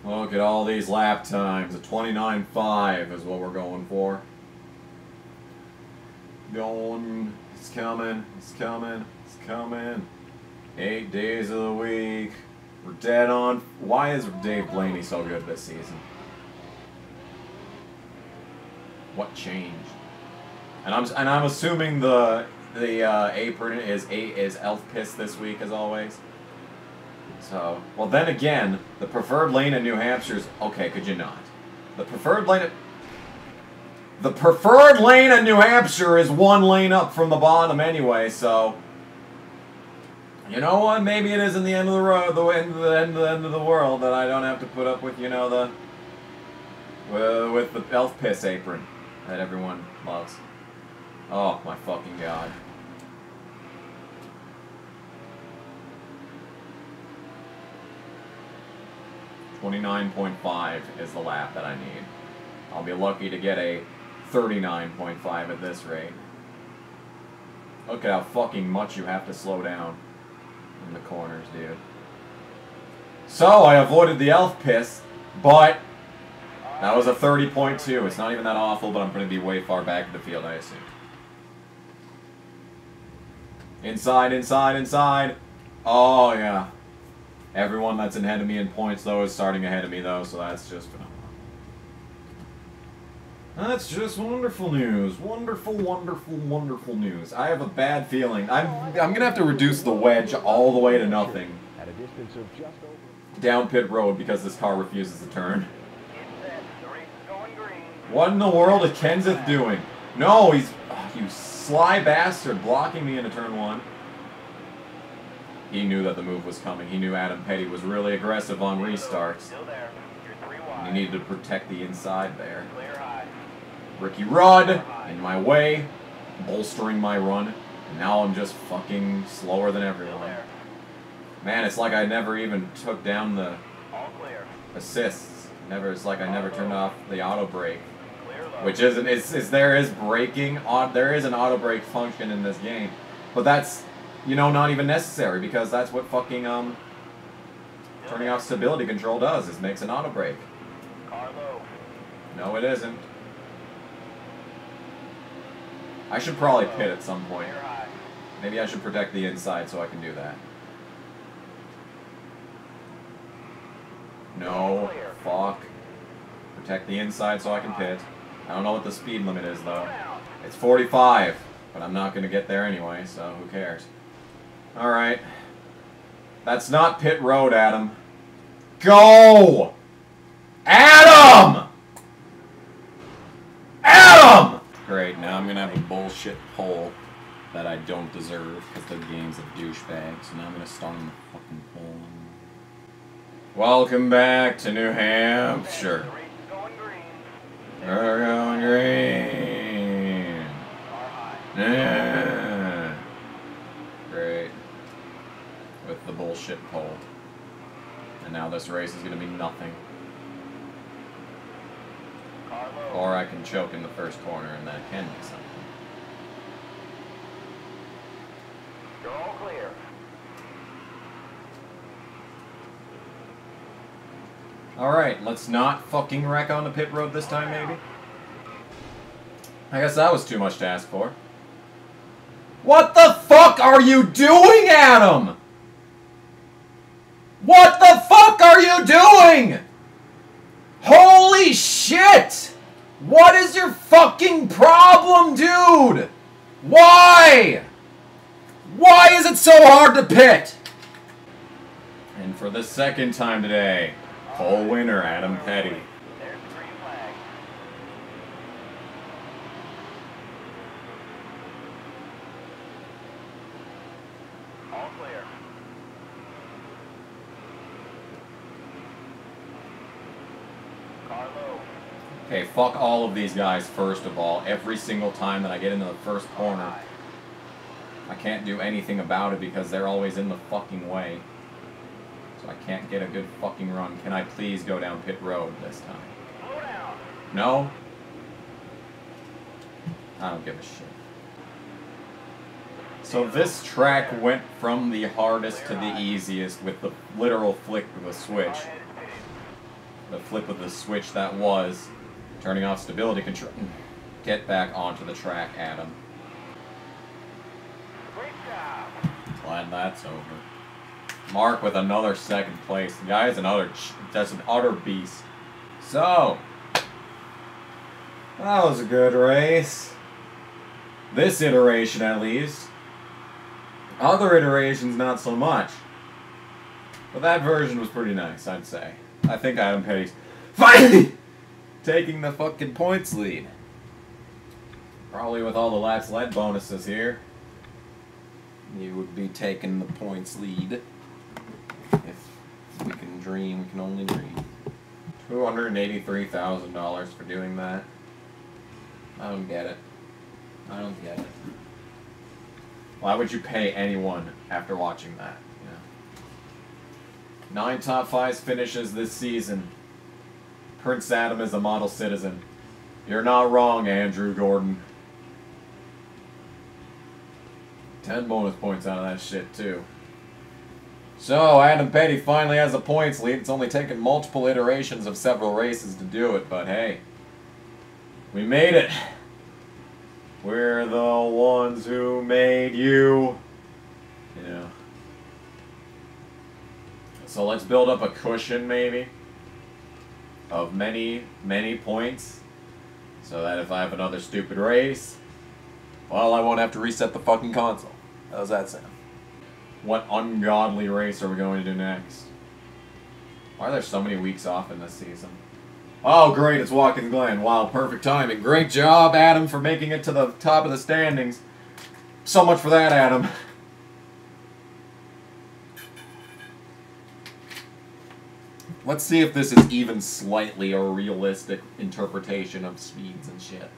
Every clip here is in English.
Look at all these lap times. A 29.5 is what we're going for. Going. It's coming. It's coming. It's coming. 8 days of the week. We're dead on. Why is Dave Blaney so good this season? What changed? And I'm assuming the apron is elf piss this week as always. So, well then again, the preferred lane in New Hampshire's okay, could you not? The preferred lane in New Hampshire is one lane up from the bottom anyway, so you know what? Maybe it isn't the end of the road, the end of the world that I don't have to put up with, you know, with the elf piss apron that everyone loves. Oh my fucking god. 29.5 is the lap that I need. I'll be lucky to get a 39.5 at this rate. Look at how fucking much you have to slow down in the corners, dude. So, I avoided the elf piss, but that was a 30.2. It's not even that awful, but I'm going to be way far back in the field, I assume. Inside, inside, inside. Oh, yeah. Everyone that's ahead of me in points, though, is starting ahead of me, though, so that's just phenomenal. That's just wonderful news. Wonderful, wonderful, wonderful news. I have a bad feeling. I'm gonna have to reduce the wedge all the way to nothing down pit road because this car refuses to turn. What in the world is Kenseth doing? No, he's... Oh, you sly bastard, blocking me into turn 1. He knew that the move was coming. He knew Adam Petty was really aggressive on restarts. He needed to protect the inside there. Ricky Rudd in my way, bolstering my run. And now I'm just fucking slower than everyone. Man, it's like I never even took down the assists. It's like I never turned off the auto brake. Which isn't, there is braking, there is an auto brake function in this game. But that's, you know, not even necessary because that's what fucking, turning off stability control does, is makes an auto brake. No, it isn't. I should probably pit at some point. Maybe I should protect the inside so I can do that. No, fuck. Protect the inside so I can pit. I don't know what the speed limit is, though. It's 45, but I'm not going to get there anyway, so who cares? Alright. That's not pit road, Adam. Go! Adam! Adam! Great, now I'm going to have a bullshit pole that I don't deserve because the game's a douchebag, so now I'm going to start on the fucking pole. Welcome back to New Hampshire. We're going green. Yeah. Great. With the bullshit pole. And now this race is going to be nothing. Or I can choke in the first corner and that can be something. You're all clear. Alright, let's not fucking wreck on the pit road this time, maybe? I guess that was too much to ask for. What the fuck are you doing, Adam? What the fuck are you doing? Holy shit! What is your fucking problem, dude? Why? Why is it so hard to pit? And for the second time today, pole winner, Adam Petty. There's the green flag. All clear. Carlo. Okay, fuck all of these guys, first of all. Every single time that I get into the first corner, I can't do anything about it because they're always in the fucking way. So I can't get a good fucking run. Can I please go down pit road this time? Slow down. No? I don't give a shit. So this track went from the hardest to the easiest with the literal flick of a switch. The flip of the switch that was. Turning off stability control. Get back onto the track, Adam. Great job. Glad that's over. Mark with another second place. The guy is that's an utter beast. So, that was a good race. This iteration, at least. Other iterations, not so much. But that version was pretty nice, I'd say. I think Adam Petty's finally taking the fucking points lead. Probably with all the laps led bonuses here, you would be taking the points lead. If we can dream, we can only dream. $283,000 for doing that. I don't get it. I don't get it. Why would you pay anyone after watching that? You know? 9 top 5 finishes this season. Prince Adam is a model citizen. You're not wrong, Andrew Gordon. 10 bonus points out of that shit, too. So, Adam Petty finally has a points lead. It's only taken multiple iterations of several races to do it, but hey. We made it. We're the ones who made you. You know. So let's build up a cushion, maybe, of many, many points, so that if I have another stupid race, well, I won't have to reset the fucking console. How's that sound? What ungodly race are we going to do next? Why are there so many weeks off in this season? Oh, great, it's Watkins Glen. Wow, perfect timing. Great job, Adam, for making it to the top of the standings. So much for that, Adam. Let's see if this is even slightly a realistic interpretation of speeds and shit.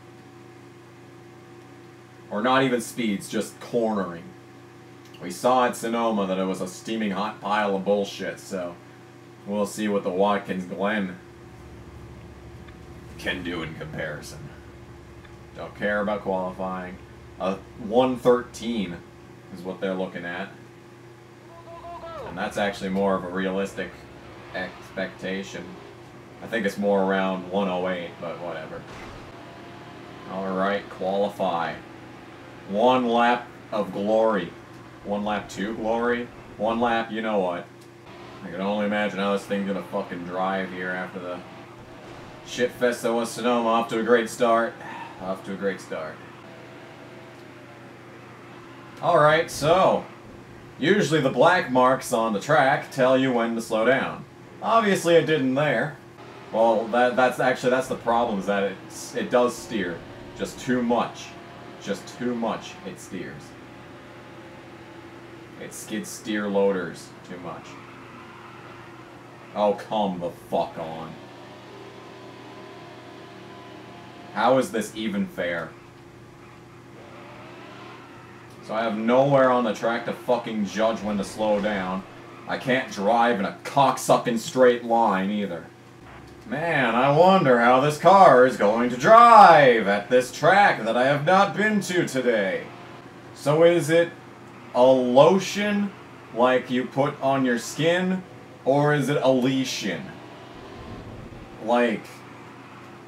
Or not even speeds, just cornering. We saw at Sonoma that it was a steaming hot pile of bullshit, so we'll see what the Watkins Glen can do in comparison. Don't care about qualifying. 113 is what they're looking at. And that's actually more of a realistic expectation. I think it's more around 108, but whatever. Alright, qualify. 1 lap of glory. 1 lap to glory. 1 lap, you know what. I can only imagine how this thing's gonna fucking drive here after the shitfest that was Sonoma. Off to a great start. Off to a great start. Alright, so usually the black marks on the track tell you when to slow down. Obviously it didn't there. Well, that's the problem, is that it does steer. Just too much. Just too much it steers. It skid steer loaders too much. Oh, come the fuck on. How is this even fair? So I have nowhere on the track to fucking judge when to slow down. I can't drive in a cocksucking straight line either. Man, I wonder how this car is going to drive at this track that I have not been to today. So is it a lotion like you put on your skin, or is it a leash-in? Like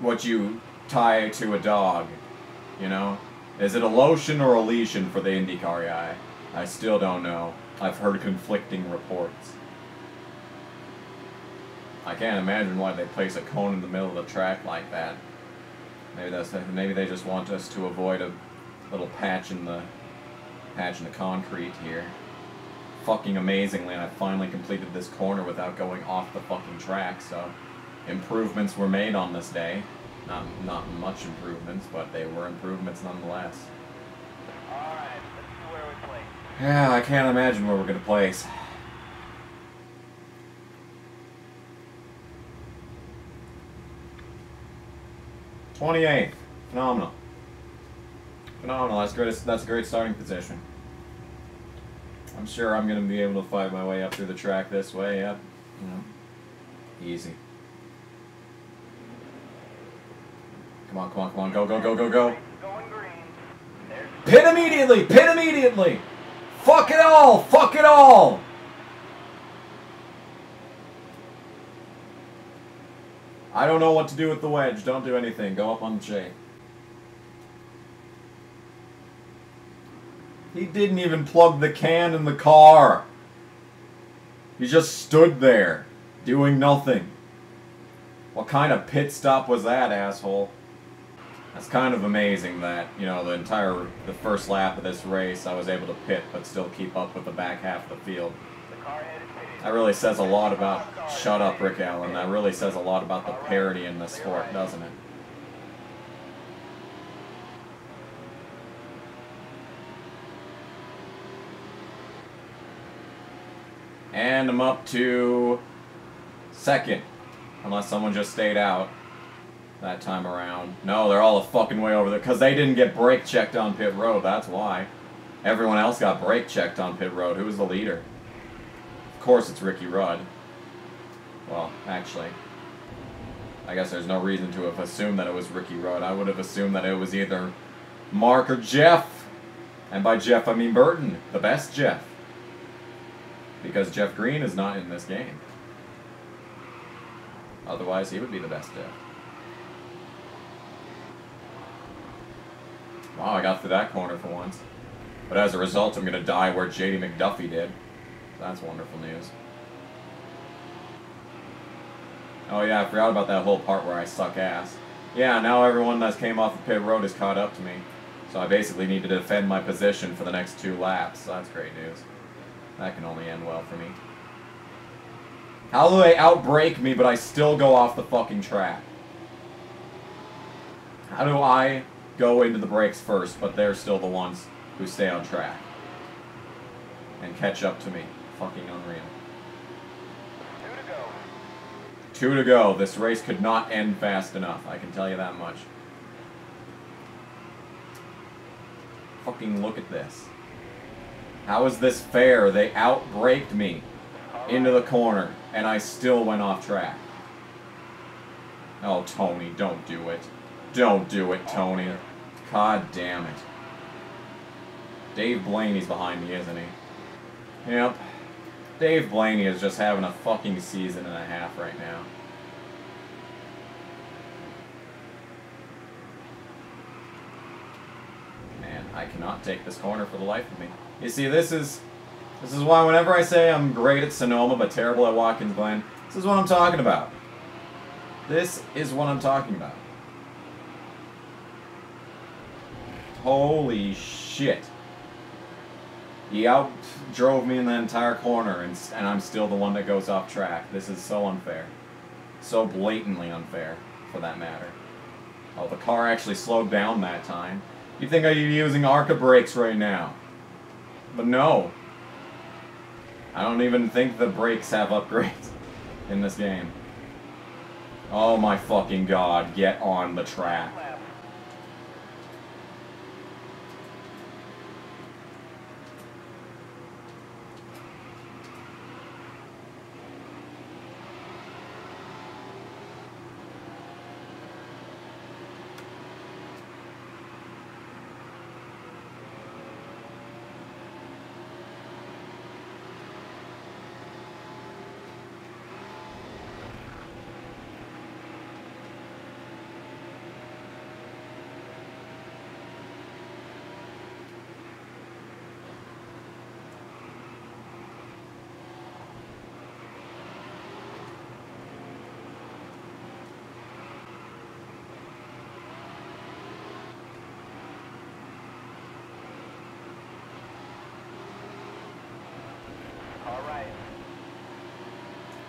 what you tie to a dog, you know? Is it a lotion or a leash-in for the IndyCar guy? I still don't know. I've heard conflicting reports. I can't imagine why they place a cone in the middle of the track like that. Maybe they just want us to avoid a little patch in the concrete here. Fucking amazingly, I finally completed this corner without going off the fucking track, so improvements were made on this day. Not much improvements, but they were improvements nonetheless. Alright, let's see where we place. Yeah, I can't imagine where we're gonna place. '28th. Phenomenal. Phenomenal. That's a great starting position. I'm sure I'm gonna be able to fight my way up through the track this way, yep. You know. Easy. Come on, come on, come on, go, go, go, go, go. Going green. There's Pit immediately! Pit immediately! Fuck it all! Fuck it all! I don't know what to do with the wedge. Don't do anything. Go up on the J. He didn't even plug the can in the car. He just stood there, doing nothing. What kind of pit stop was that, asshole? That's kind of amazing that, you know, the first lap of this race, I was able to pit, but still keep up with the back half of the field. That really says a lot about... Shut up, Rick Allen. That really says a lot about the parity in this sport, doesn't it? And I'm up to second. Unless someone just stayed out that time around. No, they're all the fucking way over there. Because they didn't get brake checked on pit road. That's why. Everyone else got brake checked on pit road. Who was the leader? Of course it's Ricky Rudd. Well, actually, I guess there's no reason to have assumed that it was Ricky Rudd. I would have assumed that it was either Mark or Jeff. And by Jeff, I mean Burton. The best Jeff. Because Jeff Green is not in this game. Otherwise, he would be the best Jeff. Wow, I got through that corner for once. But as a result, I'm going to die where J.D. McDuffie did. That's wonderful news. Oh yeah, I forgot about that whole part where I suck ass. Yeah, now everyone that came off the pit road is caught up to me. So I basically need to defend my position for the next 2 laps. So that's great news. That can only end well for me. How do they outbrake me, but I still go off the fucking track? How do I go into the brakes first, but they're still the ones who stay on track? And catch up to me. Fucking unreal. 2 to go. 2 to go. This race could not end fast enough. I can tell you that much. Fucking look at this. How is this fair? They outbraked me into the corner, and I still went off track. Oh, Tony, don't do it. Don't do it, Tony. God damn it. Dave Blaney's behind me, isn't he? Yep. Dave Blaney is just having a fucking season and a half right now. Man, I cannot take this corner for the life of me. You see, this is why whenever I say I'm great at Sonoma but terrible at Watkins Glen, this is what I'm talking about. This is what I'm talking about. Holy shit. He out-drove me in the entire corner, and I'm still the one that goes off track. This is so unfair. So blatantly unfair, for that matter. Oh, the car actually slowed down that time. You'd think I'd be using ARCA brakes right now. But no. I don't even think the brakes have upgrades in this game. Oh my fucking god, get on the track.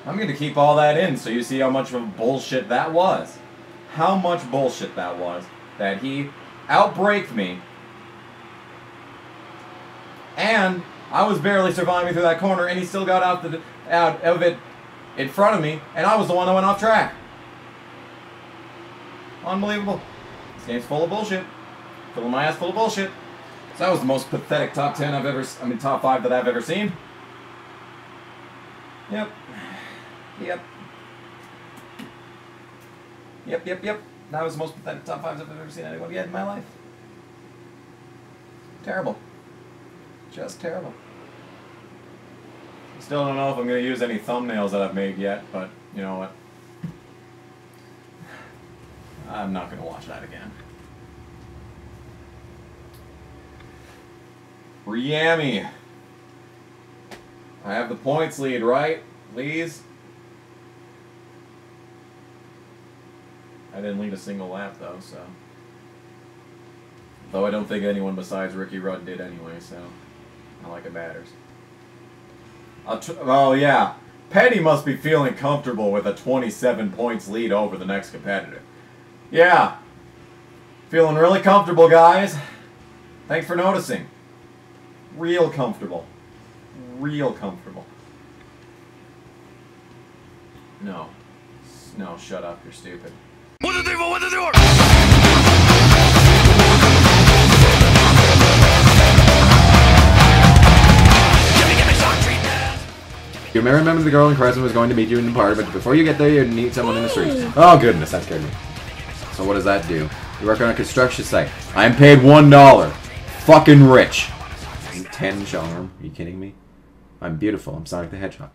I'm going to keep all that in so you see how much of bullshit that was. How much bullshit that was. That he outbraked me. And I was barely surviving through that corner and he still got out of it in front of me and I was the one that went off track. Unbelievable. This game's full of bullshit. Filling my ass full of bullshit. So that was the most pathetic top 10 I've ever... top 5 that I've ever seen. Yep. Yep. Yep. That was the most pathetic top 5s I've ever seen anyone get in my life. Terrible. Just terrible. Still don't know if I'm going to use any thumbnails that I've made yet, but you know what? I'm not going to watch that again. Riami. I have the points lead, right? Please? I didn't lead a single lap, though, so... Though I don't think anyone besides Ricky Rudd did anyway, so... I like it matters. Oh, yeah. Petty must be feeling comfortable with a 27 points lead over the next competitor. Yeah. Feeling really comfortable, guys. Thanks for noticing. Real comfortable. Real comfortable. No. No, shut up. You're stupid. You may remember the girl in Crescent was going to meet you in the park, but before you get there, you need someone in the street. Oh, goodness, that scared me. So what does that do? You work on a construction site. I'm paid $1. Fucking rich. 10 charm. Are you kidding me? I'm beautiful. I'm Sonic the Hedgehog.